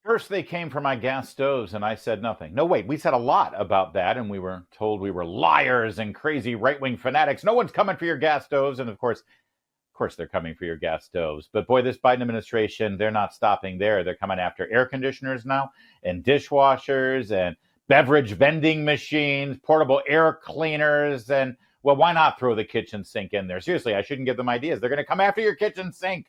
First, they came for my gas stoves, and I said nothing. No, wait, we said a lot about that, and we were told we were liars and crazy right-wing fanatics. No one's coming for your gas stoves, and of course, they're coming for your gas stoves. But boy, this Biden administration, they're not stopping there. They're coming after air conditioners now, and dishwashers, and beverage vending machines, portable air cleaners, and well, why not throw the kitchen sink in there? Seriously, I shouldn't give them ideas. They're going to come after your kitchen sink.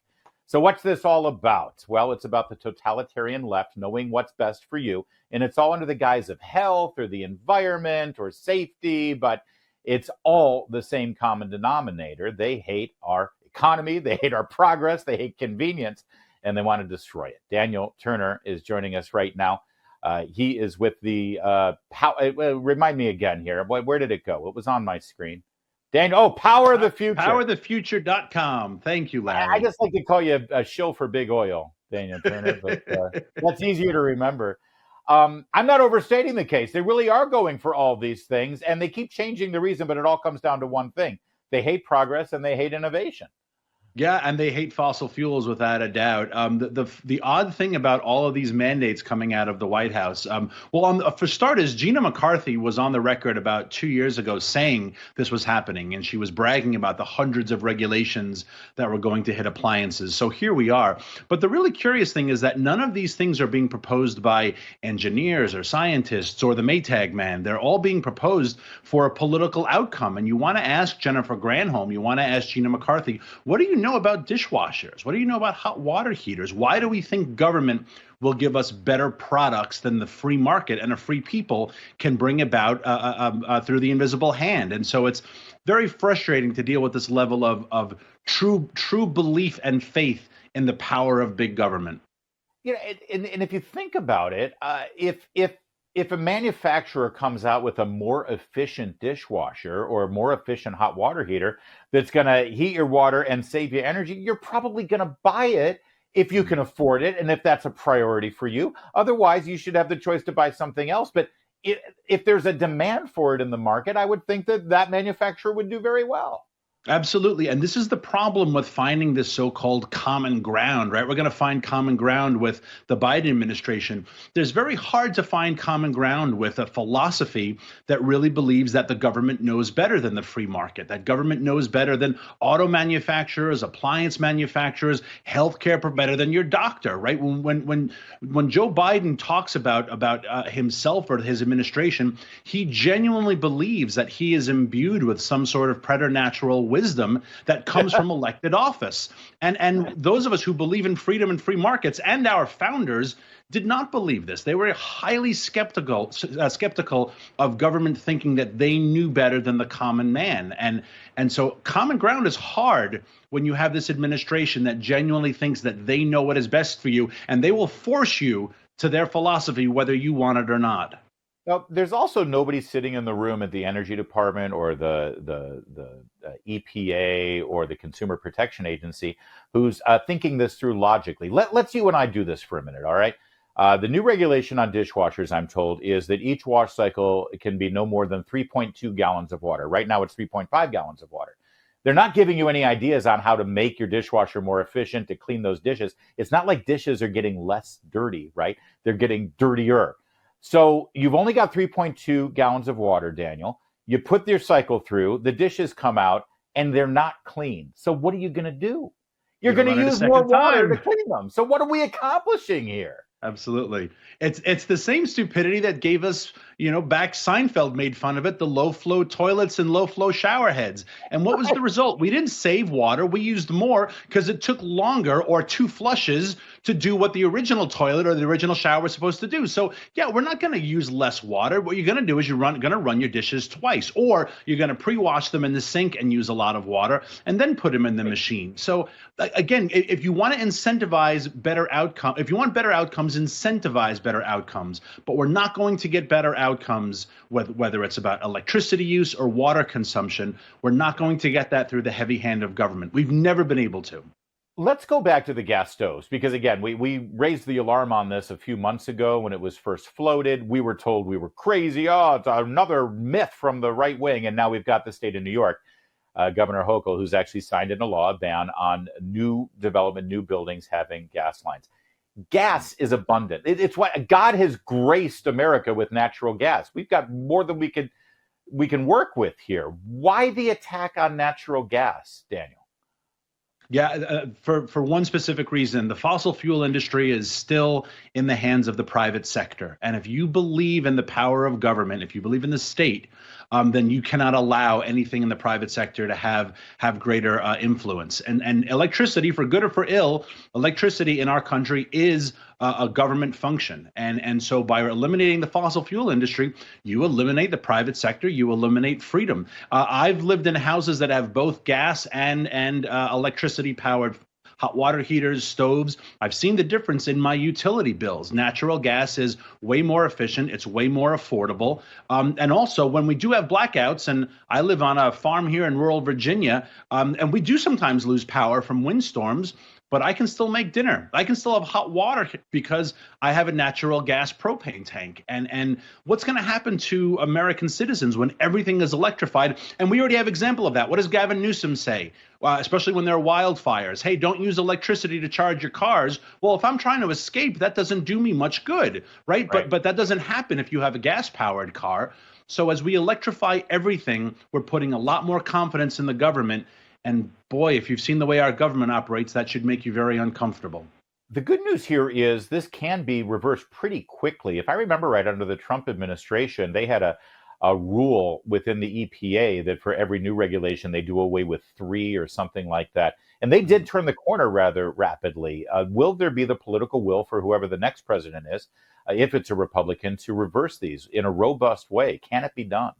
So, what's this all about? Well, it's about the totalitarian left knowing what's best for you. And it's all under the guise of health or the environment or safety, but it's all the same common denominator. They hate our economy, they hate our progress, they hate convenience, and they want to destroy it. Daniel Turner is joining us right now. He is with the, remind me again here, where did it go? It was on my screen. Daniel, Power of the Future. PowerTheFuture.com. Thank you, Larry. I just like to call you a shill for big oil, Daniel Turner, but that's easier to remember. I'm not overstating the case. They really are going for all these things, and they keep changing the reason, but it all comes down to one thing. They hate progress and they hate innovation. Yeah, and they hate fossil fuels without a doubt. The odd thing about all of these mandates coming out of the White House, for starters, Gina McCarthy was on the record about 2 years ago saying this was happening, and she was bragging about the hundreds of regulations that were going to hit appliances. So here we are. But the really curious thing is that none of these things are being proposed by engineers or scientists or the Maytag man. They're all being proposed for a political outcome. And you want to ask Jennifer Granholm, you want to ask Gina McCarthy, what do you know about dishwashers? What do you know about hot water heaters? Why do we think government will give us better products than the free market and a free people can bring about through the invisible hand? And so it's very frustrating to deal with this level of true belief and faith in the power of big government. You know, and if you think about it, if a manufacturer comes out with a more efficient dishwasher or a more efficient hot water heater that's going to heat your water and save you energy, you're probably going to buy it if you can afford it and if that's a priority for you. Otherwise, you should have the choice to buy something else. But if there's a demand for it in the market, I would think that manufacturer would do very well. Absolutely. And this is the problem with finding this so-called common ground, right? We're going to find common ground with the Biden administration. There's very hard to find common ground with a philosophy that really believes that the government knows better than the free market, that government knows better than auto manufacturers, appliance manufacturers, healthcare better than your doctor, right? When Joe Biden talks about himself or his administration, he genuinely believes that he is imbued with some sort of preternatural wisdom that comes from elected office. And those of us who believe in freedom and free markets and our founders did not believe this. They were highly skeptical of government thinking that they knew better than the common man. And so common ground is hard when you have this administration that genuinely thinks that they know what is best for you, and they will force you to their philosophy whether you want it or not. Now, there's also nobody sitting in the room at the Energy Department or the EPA or the Consumer Protection Agency who's thinking this through logically. Let's you and I do this for a minute, all right? The new regulation on dishwashers, I'm told, is that each wash cycle can be no more than 3.2 gallons of water. Right now, it's 3.5 gallons of water. They're not giving you any ideas on how to make your dishwasher more efficient to clean those dishes. It's not like dishes are getting less dirty, right? They're getting dirtier. So you've only got 3.2 gallons of water, Daniel. You put your cycle through, the dishes come out, and they're not clean. So what are you going to do? You're going to use more water to clean them. So what are we accomplishing here? Absolutely. It's the same stupidity that gave us, back Seinfeld made fun of it, the low flow toilets and low flow shower heads. And what was the result? We didn't save water. We used more because it took longer or 2 flushes to do what the original toilet or the original shower was supposed to do. So yeah, we're not going to use less water. What you're going to do is you're going to run your dishes twice, or you're going to pre-wash them in the sink and use a lot of water and then put them in the machine. So again, if you want to incentivize better outcome, if you want better outcomes, incentivize better outcomes. But we're not going to get better outcomes whether it's about electricity use or water consumption. We're not going to get that through the heavy hand of government. We've never been able to. Let's go back to the gas stoves, because again, we raised the alarm on this a few months ago when it was first floated. We were told we were crazy. Oh, it's another myth from the right wing. And now we've got the state of New York, Governor Hochul, who's actually signed into law a ban on new development, new buildings having gas lines. gas is abundant. It's what God has graced America with, natural gas. We've got more than we can work with here. Why the attack on natural gas, Daniel? Yeah, for one specific reason, the fossil fuel industry is still in the hands of the private sector. And if you believe in the power of government, if you believe in the state, then you cannot allow anything in the private sector to have greater influence. And electricity, for good or for ill, electricity in our country is a government function. And so by eliminating the fossil fuel industry, you eliminate the private sector, you eliminate freedom. I've lived in houses that have both gas and electricity powered hot water heaters, stoves. I've seen the difference in my utility bills. Natural gas is way more efficient. It's way more affordable. And also, when we do have blackouts, and I live on a farm here in rural Virginia, and we do sometimes lose power from windstorms, but I can still make dinner. I can still have hot water because I have a natural gas propane tank. And what's going to happen to American citizens when everything is electrified? And we already have example of that. What does Gavin Newsom say? Especially when there are wildfires. Hey, don't use electricity to charge your cars. Well, if I'm trying to escape, that doesn't do me much good, right? But that doesn't happen if you have a gas-powered car. So as we electrify everything, we're putting a lot more confidence in the government. And boy, if you've seen the way our government operates, that should make you very uncomfortable. The good news here is this can be reversed pretty quickly. If I remember right, under the Trump administration, they had a rule within the EPA that for every new regulation, they do away with 3 or something like that. And they did turn the corner rather rapidly. Will there be the political will for whoever the next president is, if it's a Republican, to reverse these in a robust way? Can it be done?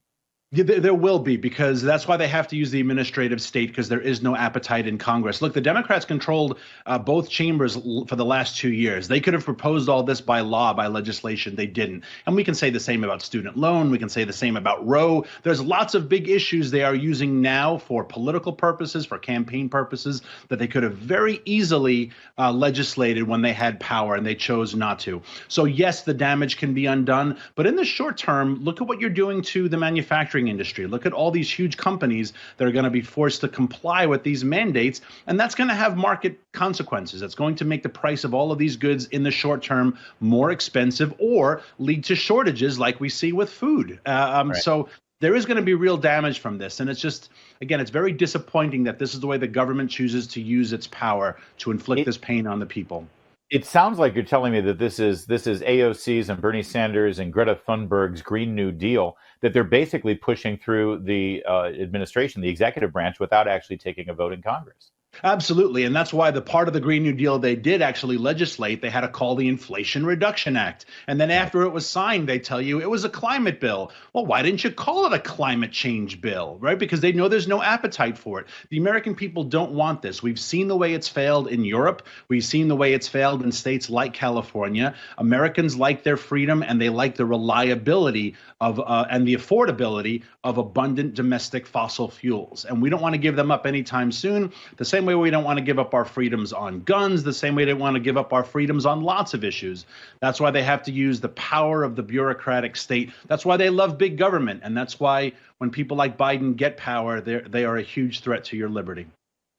Yeah, there will be, because that's why they have to use the administrative state, because there is no appetite in Congress. Look, the Democrats controlled both chambers for the last 2 years. They could have proposed all this by law, by legislation. They didn't. And we can say the same about student loan. We can say the same about Roe. There's lots of big issues they are using now for political purposes, for campaign purposes, that they could have very easily legislated when they had power, and they chose not to. So yes, the damage can be undone. But in the short term, look at what you're doing to the manufacturing industry. Look at all these huge companies that are going to be forced to comply with these mandates, and that's going to have market consequences. It's going to make the price of all of these goods in the short term more expensive, or lead to shortages like we see with food. Right. So there is going to be real damage from this. And it's just, again, it's very disappointing that this is the way the government chooses to use its power to inflict this pain on the people. It sounds like you're telling me that this is AOC's and Bernie Sanders and Greta Thunberg's Green New Deal, that they're basically pushing through the administration, the executive branch, without actually taking a vote in Congress. Absolutely. And that's why the part of the Green New Deal they did actually legislate, they had to call the Inflation Reduction Act. And then after it was signed, they tell you it was a climate bill. Well, why didn't you call it a climate change bill, right? Because they know there's no appetite for it. The American people don't want this. We've seen the way it's failed in Europe. We've seen the way it's failed in states like California. Americans like their freedom, and they like the reliability of and the affordability of abundant domestic fossil fuels. And we don't want to give them up anytime soon. The same way we don't want to give up our freedoms on guns, the same way they want to give up our freedoms on lots of issues. That's why they have to use the power of the bureaucratic state. That's why they love big government. And that's why when people like Biden get power, they are a huge threat to your liberty.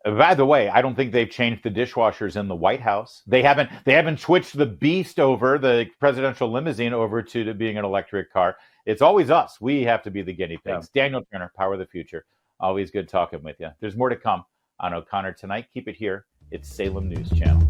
By the way, I don't think they've changed the dishwashers in the White House. They haven't switched the beast over, the presidential limousine, over to being an electric car. It's always us. We have to be the guinea pigs. Yeah. Daniel Turner, Power of the Future. Always good talking with you. There's more to come on O'Connor Tonight. Keep it here. It's Salem News Channel.